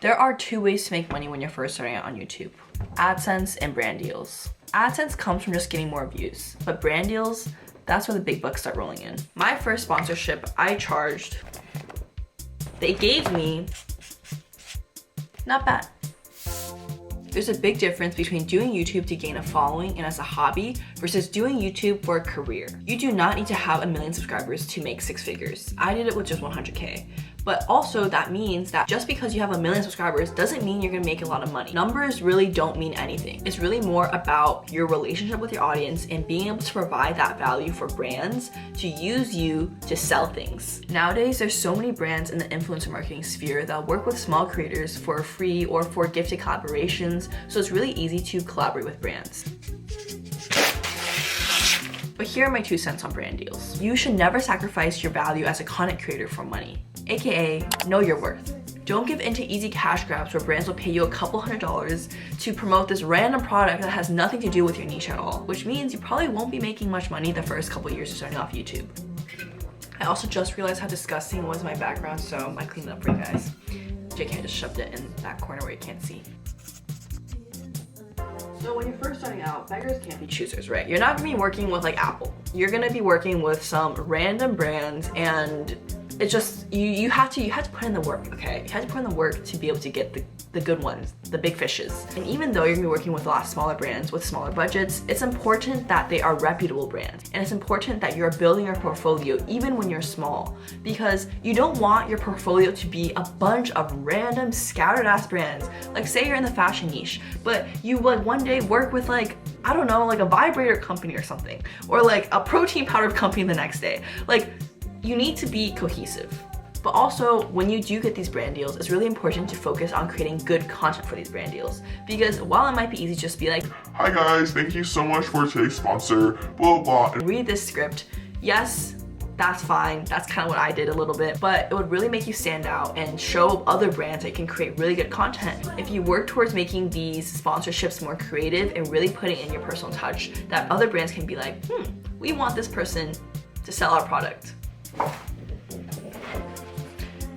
There are two ways to make money when you're first starting out on YouTube: AdSense and brand deals. AdSense comes from just getting more views, but brand deals, that's where the big bucks start rolling in. My first sponsorship, they gave me, not bad. There's a big difference between doing YouTube to gain a following and as a hobby versus doing YouTube for a career. You do not need to have 1 million subscribers to make 6 figures. I did it with just 100K. But also that means that just because you have 1 million subscribers doesn't mean you're gonna make a lot of money. Numbers really don't mean anything. It's really more about your relationship with your audience and being able to provide that value for brands to use you to sell things. Nowadays, there's so many brands in the influencer marketing sphere that work with small creators for free or for gifted collaborations, so it's really easy to collaborate with brands. But here are my 2 cents on brand deals. You should never sacrifice your value as a content creator for money, aka know your worth. Don't give into easy cash grabs where brands will pay you a couple $100s to promote this random product that has nothing to do with your niche at all, which means you probably won't be making much money the first couple years of starting off YouTube. I also just realized how disgusting was my background, so I cleaned it up for you guys. JK just shoved it in that corner where you can't see. So when you're first starting out, beggars can't be choosers, right? You're not gonna be working with like Apple. You're gonna be working with some random brands, and it's just, you have to put in the work, okay? You have to put in the work to be able to get the good ones, the big fishes. And even though you're gonna be working with a lot of smaller brands with smaller budgets, it's important that they are reputable brands. And it's important that you're building your portfolio even when you're small, because you don't want your portfolio to be a bunch of random scattered ass brands. Like say you're in the fashion niche, but you like one day work with like, I don't know, like a vibrator company or something, or like a protein powder company the next day. Like, you need to be cohesive. But also, when you do get these brand deals, it's really important to focus on creating good content for these brand deals. Because while it might be easy to just be like, "Hi guys, thank you so much for today's sponsor, blah blah," and read this script, yes, that's fine. That's kind of what I did a little bit, but it would really make you stand out and show other brands that can create really good content. If you work towards making these sponsorships more creative and really putting in your personal touch, that other brands can be like, we want this person to sell our product.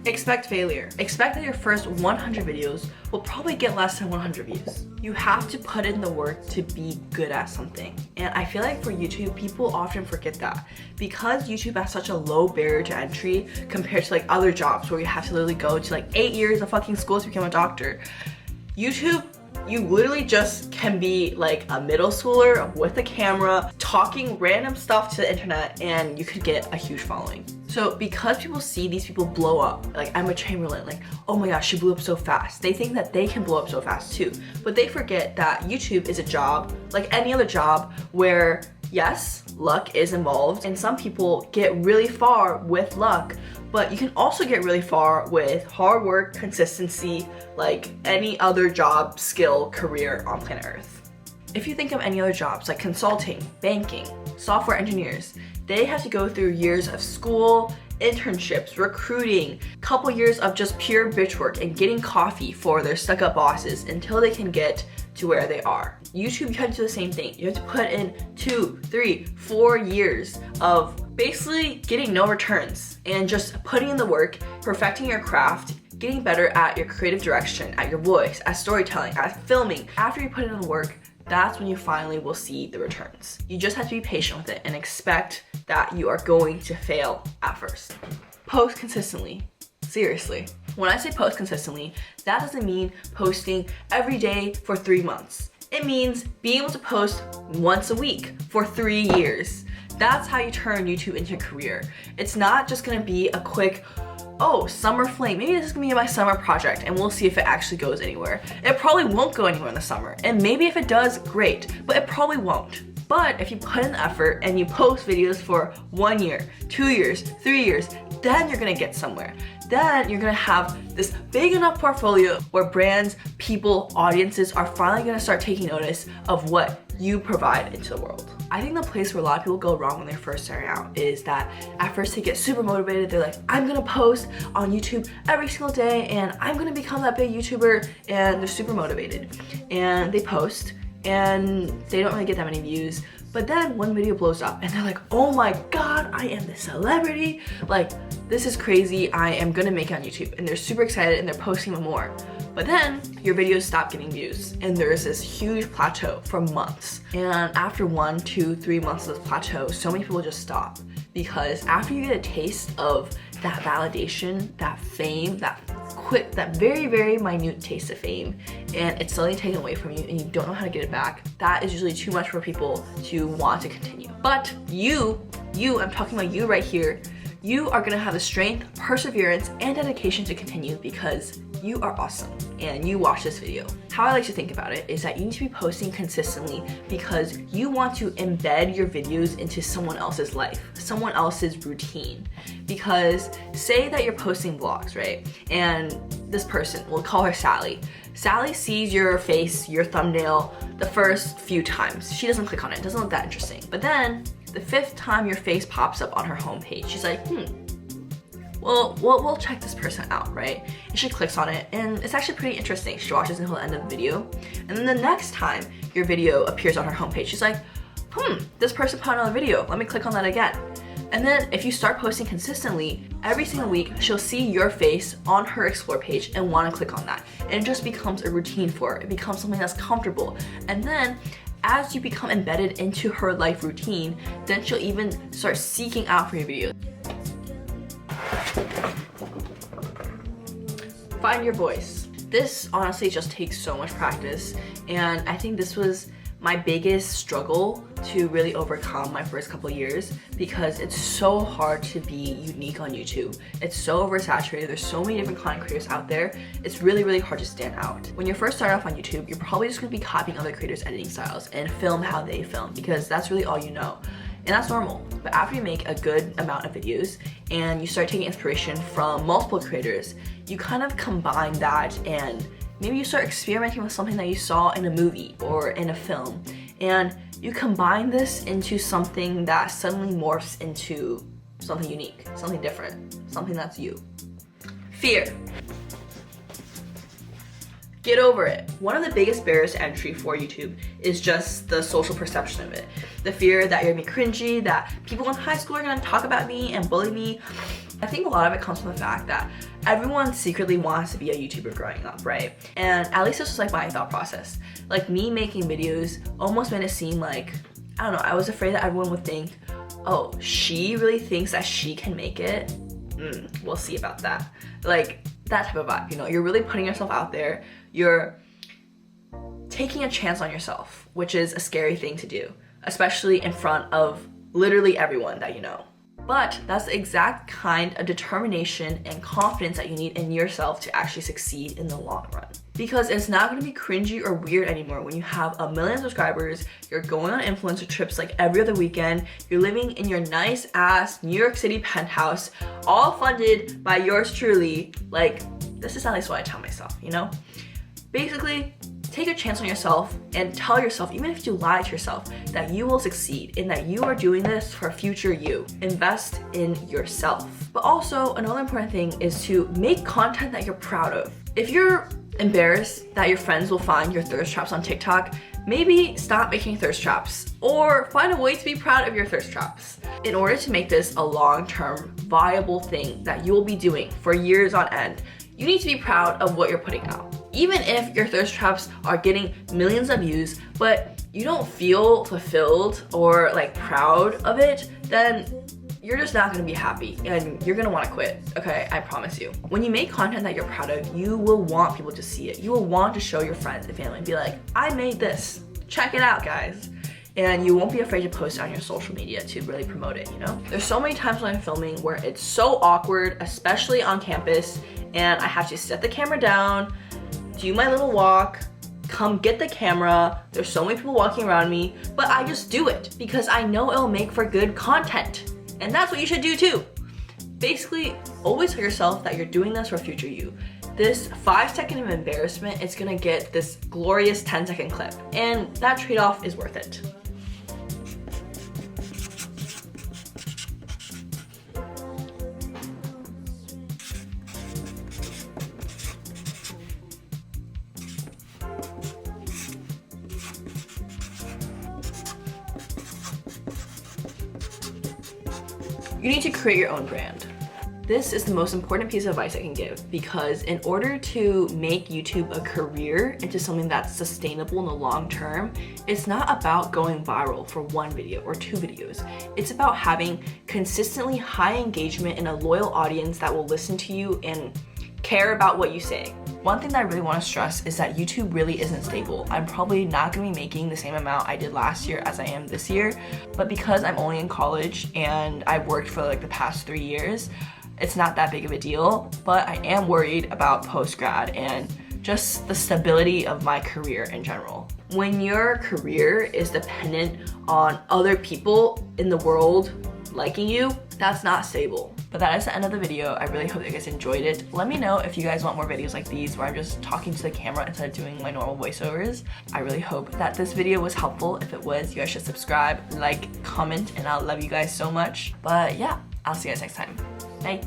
Expect failure. Expect that your first 100 videos will probably get less than 100 views. You have to put in the work to be good at something. And I feel like for YouTube, people often forget that. Because YouTube has such a low barrier to entry compared to like other jobs where you have to literally go to like 8 years of fucking school to become a doctor. YouTube, you literally just can be like a middle schooler with a camera talking random stuff to the internet and you could get a huge following. So because people see these people blow up, like Emma Chamberlain, like, oh my gosh, she blew up so fast. They think that they can blow up so fast too. But they forget that YouTube is a job like any other job where, yes, luck is involved, and some people get really far with luck, but you can also get really far with hard work, consistency, like any other job, skill, career on planet Earth. If you think of any other jobs like consulting, banking, software engineers, they have to go through years of school, internships, recruiting, couple years of just pure bitch work and getting coffee for their stuck-up bosses until they can get to where they are. YouTube, you have to do the same thing. You have to put in 2, 3, 4 years of basically getting no returns and just putting in the work, perfecting your craft, getting better at your creative direction, at your voice, at storytelling, at filming. After you put in the work, that's when you finally will see the returns. You just have to be patient with it and expect that you are going to fail at first. Post consistently. Seriously. When I say post consistently, that doesn't mean posting every day for 3 months. It means being able to post once a week for 3 years. That's how you turn YouTube into a career. It's not just gonna be a quick, oh, summer fling. Maybe this is gonna be my summer project and we'll see if it actually goes anywhere. It probably won't go anywhere in the summer. And maybe if it does, great, but it probably won't. But if you put in the effort and you post videos for 1 year, 2 years, 3 years, then you're gonna get somewhere. Then you're gonna have this big enough portfolio where brands, people, audiences are finally gonna start taking notice of what you provide into the world. I think the place where a lot of people go wrong when they're first starting out is that at first they get super motivated. They're like, I'm gonna post on YouTube every single day and I'm gonna become that big YouTuber, and they're super motivated. And they post and they don't really get that many views, but But then one video blows up and they're like, oh my god, I am the celebrity. Like, this is crazy, I am gonna make it on YouTube. And they're super excited and they're posting more. But then your videos stop getting views and there's this huge plateau for months. And after 1, 2, 3 months of this plateau, so many people just stop. Because after you get a taste of that validation, that fame, that very, very minute taste of fame, and it's suddenly taken away from you and you don't know how to get it back, that is usually too much for people to want to continue. But you, I'm talking about you right here, you are gonna have the strength, perseverance, and dedication to continue because you are awesome and you watch this video. How I like to think about it is that you need to be posting consistently because you want to embed your videos into someone else's life, someone else's routine. Because say that you're posting vlogs, right? And this person, we'll call her Sally. Sally sees your face, your thumbnail, the first few times. She doesn't click on it, doesn't look that interesting. But then the 5th time your face pops up on her homepage, she's like, well, we'll check this person out, right? And she clicks on it and it's actually pretty interesting. She watches until the end of the video. And then the next time your video appears on her homepage, she's like, this person put out another video. Let me click on that again. And then if you start posting consistently, every single week, she'll see your face on her explore page and want to click on that. And it just becomes a routine for her. It becomes something that's comfortable. And then as you become embedded into her life routine, then she'll even start seeking out for your videos. Find your voice. This honestly just takes so much practice, and I think this was my biggest struggle to really overcome my first couple years because it's so hard to be unique on YouTube. It's so oversaturated, there's so many different content creators out there, it's really, really hard to stand out. When you're first starting off on YouTube, you're probably just gonna be copying other creators' editing styles and film how they film because that's really all you know. And that's normal. But after you make a good amount of videos and you start taking inspiration from multiple creators, you kind of combine that and maybe you start experimenting with something that you saw in a movie or in a film. And you combine this into something that suddenly morphs into something unique, something different, something that's you. Fear. Get over it. One of the biggest barriers to entry for YouTube is just the social perception of it. The fear that you're gonna be cringy, that people in high school are gonna talk about me and bully me. I think a lot of it comes from the fact that everyone secretly wants to be a YouTuber growing up, right? And at least this was like my thought process. Like me making videos almost made it seem like, I don't know, I was afraid that everyone would think, oh, she really thinks that she can make it? We'll see about that. Like that type of vibe, you know? You're really putting yourself out there. You're taking a chance on yourself, which is a scary thing to do, especially in front of literally everyone that you know. But that's the exact kind of determination and confidence that you need in yourself to actually succeed in the long run. Because it's not gonna be cringy or weird anymore when you have 1 million subscribers, you're going on influencer trips like every other weekend, you're living in your nice ass New York City penthouse, all funded by yours truly. Like, this is at least what I tell myself, you know? Basically, take a chance on yourself and tell yourself, even if you lie to yourself, that you will succeed and that you are doing this for future you. Invest in yourself. But also, another important thing is to make content that you're proud of. If you're embarrassed that your friends will find your thirst traps on TikTok, maybe stop making thirst traps or find a way to be proud of your thirst traps. In order to make this a long-term viable thing that you will be doing for years on end, you need to be proud of what you're putting out. Even if your thirst traps are getting millions of views, but you don't feel fulfilled or like proud of it, then you're just not gonna be happy and you're gonna wanna quit, okay? I promise you. When you make content that you're proud of, you will want people to see it. You will want to show your friends and family and be like, I made this, check it out, guys. And you won't be afraid to post it on your social media to really promote it, you know? There's so many times when I'm filming where it's so awkward, especially on campus, and I have to set the camera down, do my little walk, come get the camera, there's so many people walking around me, but I just do it because I know it'll make for good content. And that's what you should do too. Basically, always tell yourself that you're doing this for future you. This 5-second of embarrassment is gonna get this glorious 10-second clip, and that trade-off is worth it. You need to create your own brand. This is the most important piece of advice I can give, because in order to make YouTube a career into something that's sustainable in the long term, it's not about going viral for one video or two videos. It's about having consistently high engagement and a loyal audience that will listen to you and care about what you say. One thing that I really want to stress is that YouTube really isn't stable. I'm probably not going to be making the same amount I did last year as I am this year, but because I'm only in college and I've worked for like the past 3 years, it's not that big of a deal. But I am worried about post-grad and just the stability of my career in general. When your career is dependent on other people in the world liking you, that's not stable. But that is the end of the video. I really hope you guys enjoyed it. Let me know if you guys want more videos like these where I'm just talking to the camera instead of doing my normal voiceovers. I really hope that this video was helpful. If it was, you guys should subscribe, like, comment, and I'll love you guys so much. But yeah, I'll see you guys next time. Bye.